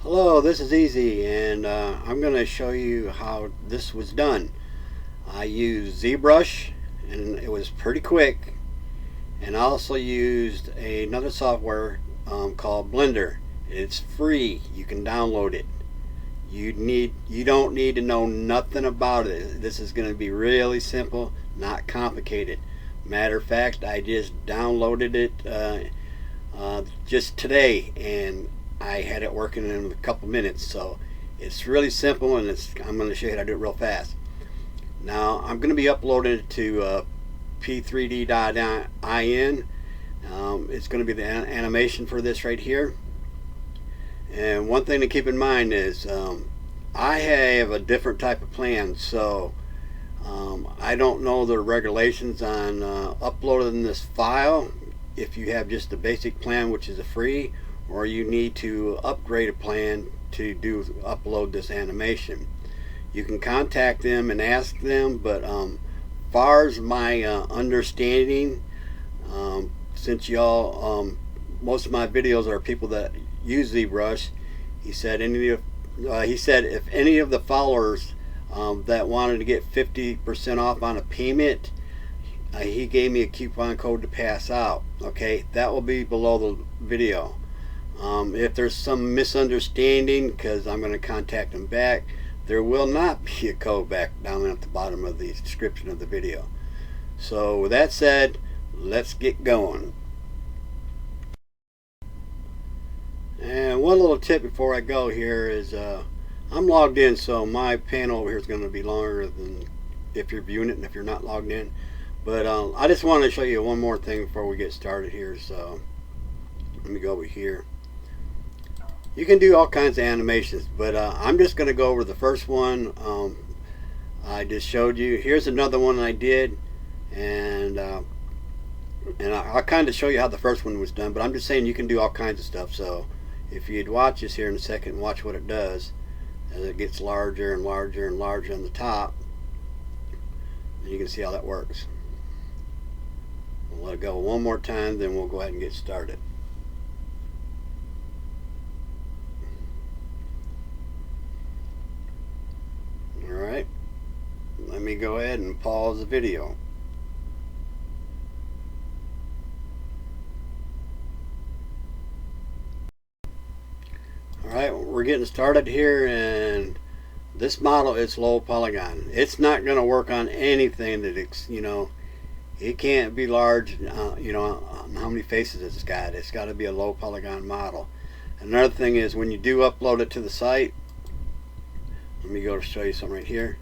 Hello, this is Easy, and I'm going to show you how this was done. I used ZBrush, and it was pretty quick, and I also used another software called Blender. It's free. You can download it. You don't need to know nothing about it. This is going to be really simple, not complicated. Matter of fact, I just downloaded it just today, and I had it working in a couple minutes. So it's really simple, and I'm going to show you how to do it real fast. Now I'm going to be uploading it to p3d.in. It's going to be the animation for this right here. And one thing to keep in mind is I have a different type of plan, so I don't know the regulations on uploading this file. If you have just the basic plan, which is a free, or you need to upgrade a plan to upload this animation, you can contact them and ask them. But far as my understanding, since y'all most of my videos are people that use ZBrush, he said if any of the followers that wanted to get 50% off on a payment, he gave me a coupon code to pass out. Okay, that will be below the video. If there's some misunderstanding, because I'm going to contact them back, there will not be a code back down at the bottom of the description of the video. So with that said, let's get going. And one little tip before I go here is I'm logged in, so my panel over here is going to be longer than if you're viewing it and if you're not logged in. But I just wanted to show you one more thing before we get started here. So let me go over here. You can do all kinds of animations, but I'm just going to go over the first one I just showed you. Here's another one I did, and I'll kind of show you how the first one was done, but I'm just saying you can do all kinds of stuff. So if you'd watch this here in a second and watch what it does as it gets larger and larger and larger on the top, and you can see how that works. We'll let it go one more time, then we'll go ahead and get started. Alright, let me go ahead and pause the video. Alright, we're getting started here, and this model is low polygon. It's not going to work on anything that it can't be large, on how many faces it's got. It's got to be a low polygon model. Another thing is, when you do upload it to the site, let me go to show you something right here.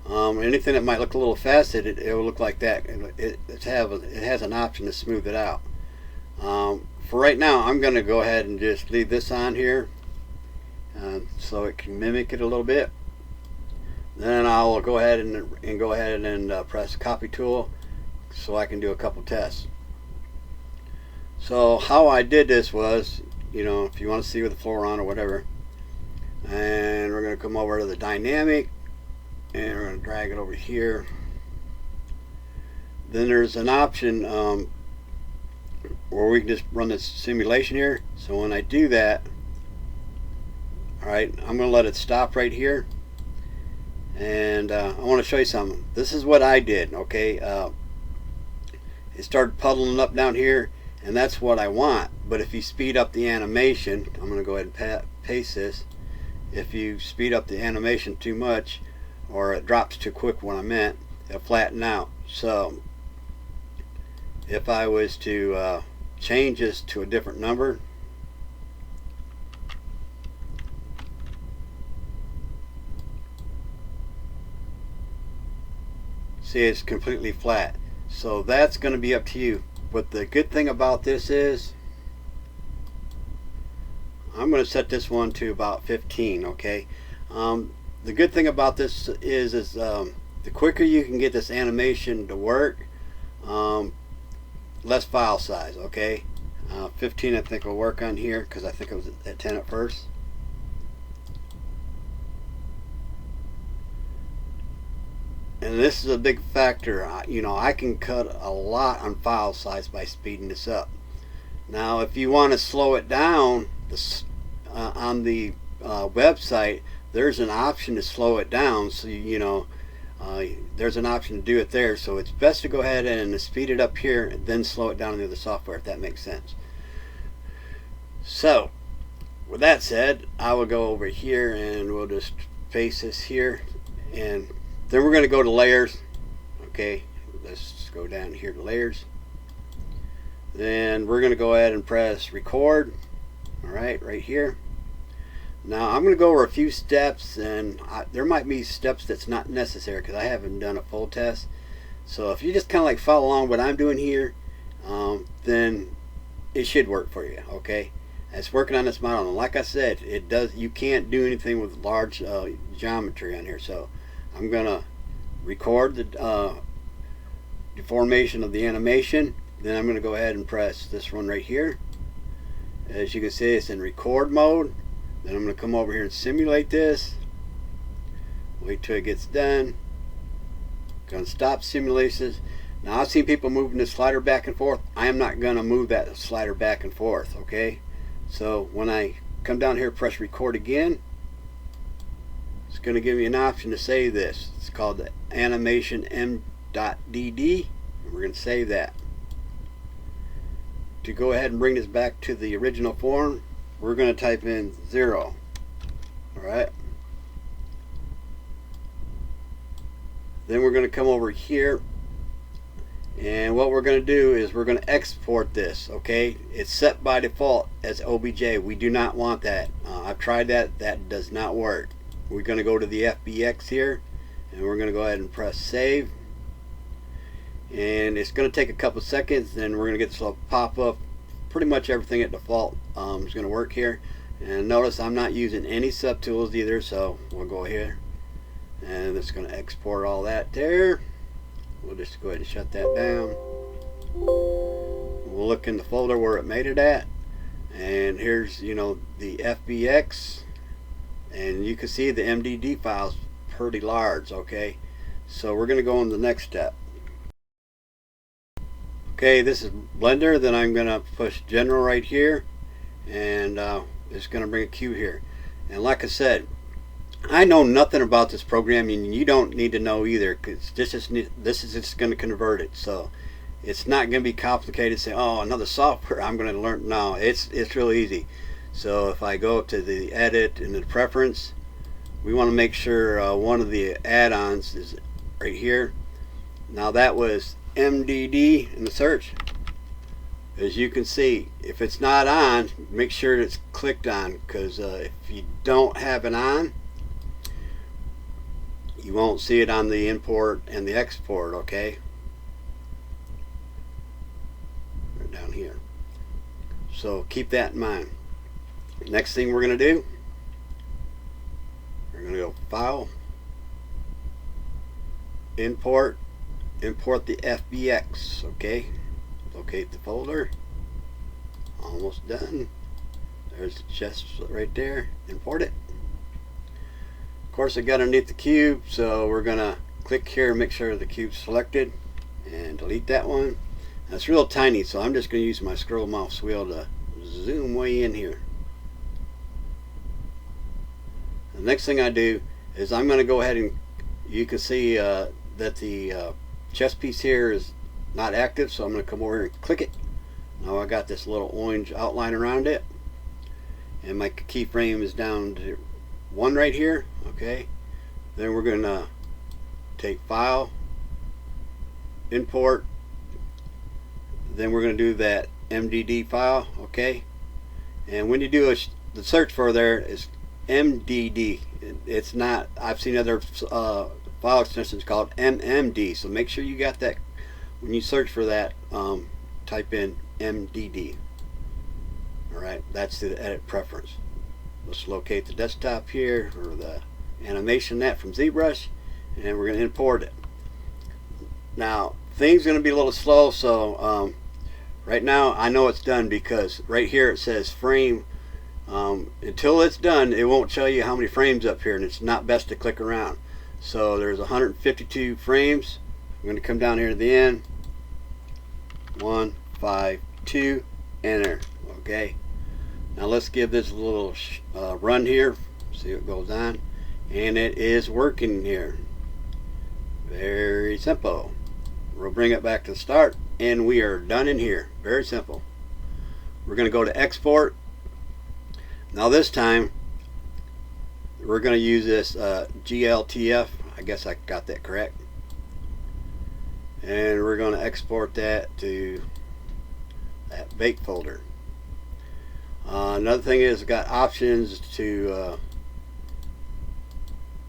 Anything that might look a little faceted, it will look like that. It has an option to smooth it out. For right now, I'm going to go ahead and just leave this on here so it can mimic it a little bit. Then I'll go ahead and press copy tool so I can do a couple tests. So how I did this was, if you want to see with the floor on or whatever, and we're going to come over to the dynamic, and we're going to drag it over here. Then there's an option where we can just run this simulation here. So when I do that, alright, I'm going to let it stop right here, and I want to show you something. This is what I did. Okay, it started puddling up down here, and that's what I want. But if you speed up the animation, I'm going to go ahead and paste this. If you speed up the animation too much, or it drops too quick, what I meant, it'll flatten out. So if I was to change this to a different number, see, it's completely flat. So that's going to be up to you. But the good thing about this is, I'm going to set this one to about 15. Okay. The good thing about this is the quicker you can get this animation to work, less file size. Okay. 15 I think will work on here, because I think it was at 10 at first. And this is a big factor. I can cut a lot on file size by speeding this up. Now if you want to slow it down, on the website, there's an option to slow it down. So there's an option to do it there. So it's best to go ahead and speed it up here and then slow it down in the other software, if that makes sense. So with that said, I will go over here and we'll just paste this here, and then we're going to go to layers. Okay, let's go down here to layers. Then we're going to go ahead and press record. Alright, right here. Now I'm going to go over a few steps, and there might be steps that's not necessary because I haven't done a full test. So if you just kind of like follow along what I'm doing here, then it should work for you. Okay, it's working on this model, and like I said, it does. You can't do anything with large geometry on here. So I'm going to record the deformation of the animation. Then I'm going to go ahead and press this one right here. As you can see, it's in record mode. Then I'm going to come over here and simulate this. Wait till it gets done. Going to stop simulations. Now I've seen people moving the slider back and forth. I am not going to move that slider back and forth. Okay, so when I come down here, press record again, it's going to give me an option to save this. It's called the animation m.dd, and we're going to save that. To go ahead and bring this back to the original form, we're going to type in 0. Alright, then we're going to come over here, and what we're going to do is we're going to export this. Okay, it's set by default as OBJ. We do not want that. I've tried that. That does not work. We're going to go to the FBX here, and we're going to go ahead and press save. And it's going to take a couple seconds, then we're going to get this little pop-up. Pretty much everything at default is going to work here. And notice I'm not using any subtools either, so we'll go here and it's going to export all that there. We'll just go ahead and shut that down. We'll look in the folder where it made it at, and here's the FBX, and you can see the MDD file's pretty large. Okay, so we're going to go on to the next step. Okay, this is Blender. Then I'm going to push General right here, and it's going to bring a cue here. And like I said, I know nothing about this program, and you don't need to know either, because this is just going to convert it. So it's not going to be complicated. Say, oh, another software I'm going to learn. No, it's really easy. So if I go up to the edit and the preference, we want to make sure one of the add-ons is right here. Now that was MDD in the search. As you can see, if it's not on, make sure it's clicked on, because if you don't have it on, you won't see it on the import and the export. Okay, right down here. So keep that in mind. Next thing we're going to do, we're going to go File, Import the FBX. Okay, locate the folder. Almost done. There's the chest right there. Import it. Of course, I got underneath the cube, so we're gonna click here and make sure the cube's selected and delete that one. That's real tiny, so I'm just gonna use my scroll mouse wheel to zoom way in here. The next thing I do is I'm gonna go ahead and, you can see that the chest piece here is not active, so I'm going to come over here and click it. Now I got this little orange outline around it, and my keyframe is down to 1 right here. Okay, then we're going to take File, Import, then we're going to do that MDD file. Okay, and when you do the search for there is MDD. It's not, I've seen other file extensions called MMD, so make sure you got that when you search for that. Type in MDD. Alright, that's the edit preference. Let's locate the desktop here, or the animation net from Zbrush, and we're going to import it. Now things are going to be a little slow, so right now I know it's done, because right here it says frame. Until it's done, it won't tell you how many frames up here, and it's not best to click around. So there's 152 frames. I'm going to come down here to the end. 152, enter. Okay, Now let's give this a little run here, see what goes on, and it is working here. Very simple. We'll bring it back to the start, and we are done in here. Very simple. We're going to go to export. Now this time we're going to use this GLTF. I guess I got that correct. And we're going to export that to that bake folder. Another thing is, got options to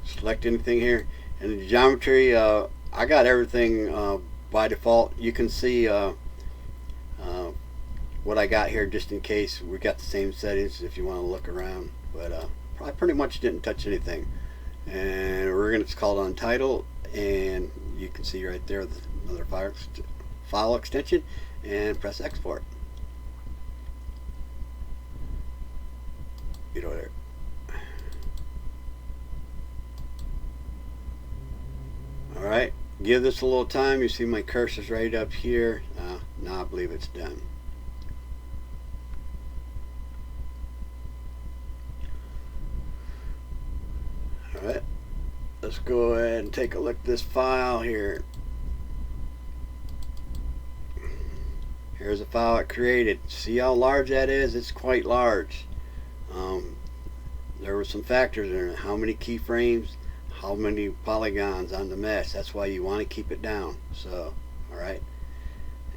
select anything here. And the geometry, I got everything by default. You can see what I got here just in case we got the same settings if you want to look around. But I pretty much didn't touch anything. And we're going to call it Untitled, and you can see right there another file extension, and press export. Get over there. Alright, give this a little time. You see my cursor's right up here. Now I believe it's done. Alright, let's go ahead and take a look at this file here. Here's a file I created. See how large that is? It's quite large. There were some factors in it. How many keyframes, how many polygons on the mesh. That's why you want to keep it down. So, alright.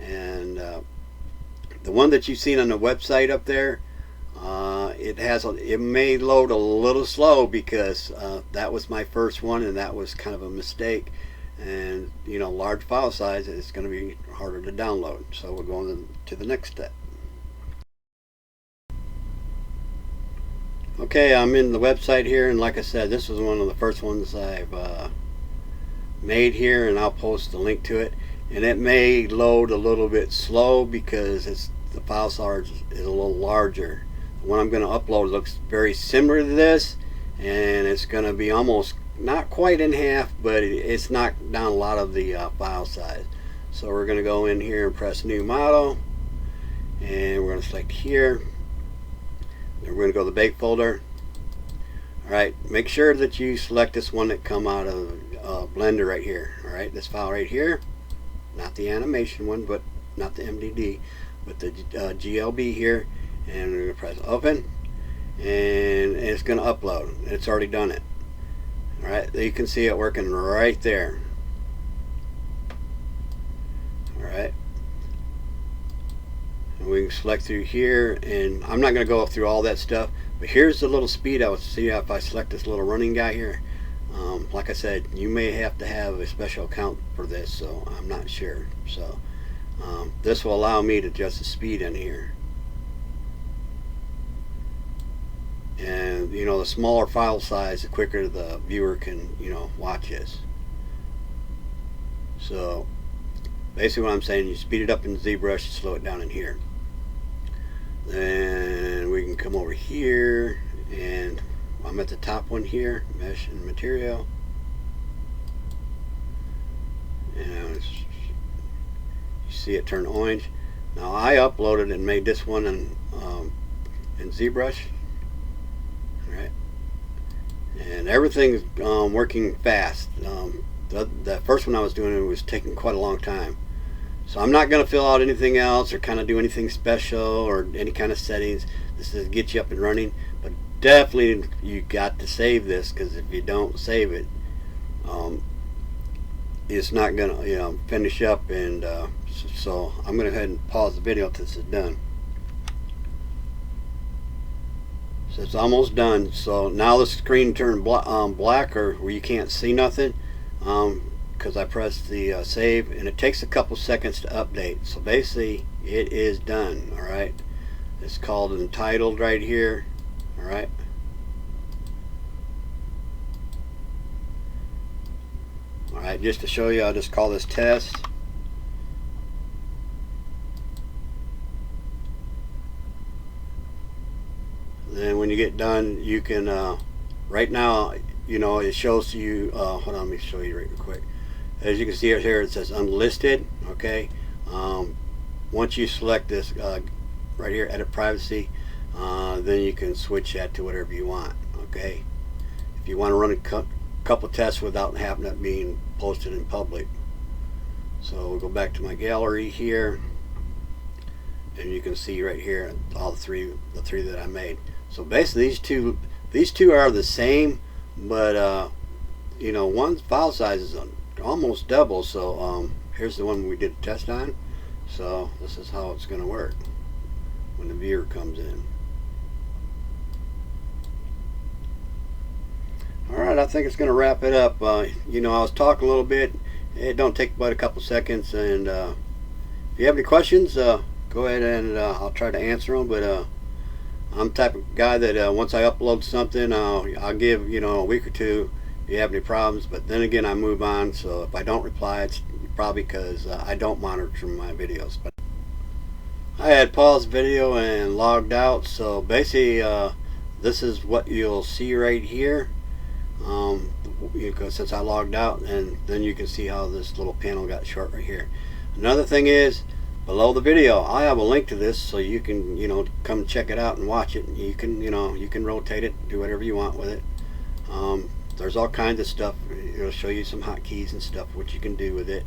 And the one that you've seen on the website up there, it may load a little slow because that was my first one, and that was kind of a mistake. And you know, large file size, it's going to be harder to download. So we're going to the next step. Okay, I'm in the website here, and like I said, this was one of the first ones I've made here, and I'll post a link to it. And it may load a little bit slow because the file size is a little larger. The one I'm going to upload looks very similar to this, and it's going to be almost not quite in half, but it's knocked down a lot of the file size. So we're going to go in here and press New Model, and we're going to select here. Then we're going to go to the bake folder. Alright, make sure that you select this one that come out of Blender right here. Alright, this file right here, not the animation one, but not the MDD, but the GLB here. And we're going to press open, and it's going to upload. It's already done it. Alright, you can see it working right there. Alright, and we can select through here, and I'm not going to go through all that stuff, but here's the little speed I would see if I select this little running guy here. Like I said, you may have to have a special account for this, so I'm not sure. So this will allow me to adjust the speed in here. And you know, the smaller file size, the quicker the viewer can, you know, watch this. So basically what I'm saying, you speed it up in ZBrush, you slow it down in here. Then we can come over here, and I'm at the top one here, mesh and material. And you see it turn orange. Now I uploaded and made this one in ZBrush. Right, and everything's working fast. The first one I was doing, it was taking quite a long time. So I'm not going to fill out anything else or kind of do anything special or any kind of settings. This is to get you up and running, but definitely you got to save this, because if you don't save it, it's not going to, you know, finish up. And so I'm going to go ahead and pause the video until this is done. So it's almost done. So now the screen turned black, or where you can't see nothing, because I pressed the save, and it takes a couple seconds to update. So basically it is done. Alright, it's called Untitled right here. Alright, just to show you, I'll just call this test. Then when you get done, you can right now, you know, it shows you hold on, let me show you right quick. As you can see right here, it says unlisted. Okay, once you select this right here, edit privacy, then you can switch that to whatever you want. Okay, if you want to run a couple tests without having it being posted in public. So we'll go back to my gallery here, and you can see right here all the three that I made. So basically these two are the same, but you know, one file size is almost double. So here's the one we did a test on. So this is how it's going to work when the viewer comes in. Alright, I think it's going to wrap it up. You know, I was talking a little bit. It don't take but a couple seconds, and if you have any questions, go ahead and I'll try to answer them. But I'm the type of guy that once I upload something, I'll give, you know, a week or two if you have any problems, but then again I move on. So if I don't reply, it's probably because I don't monitor my videos. But I had paused video and logged out, so basically this is what you'll see right here. Since I logged out, and then you can see how this little panel got short right here. Another thing is, below the video I have a link to this, so you can, you know, come check it out and watch it. You can, you know, you can rotate it, do whatever you want with it. There's all kinds of stuff. It'll show you some hotkeys and stuff what you can do with it,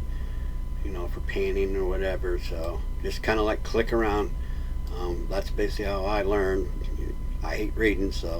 you know, for panning or whatever. So just kind of like click around. That's basically how I learned. I hate reading, so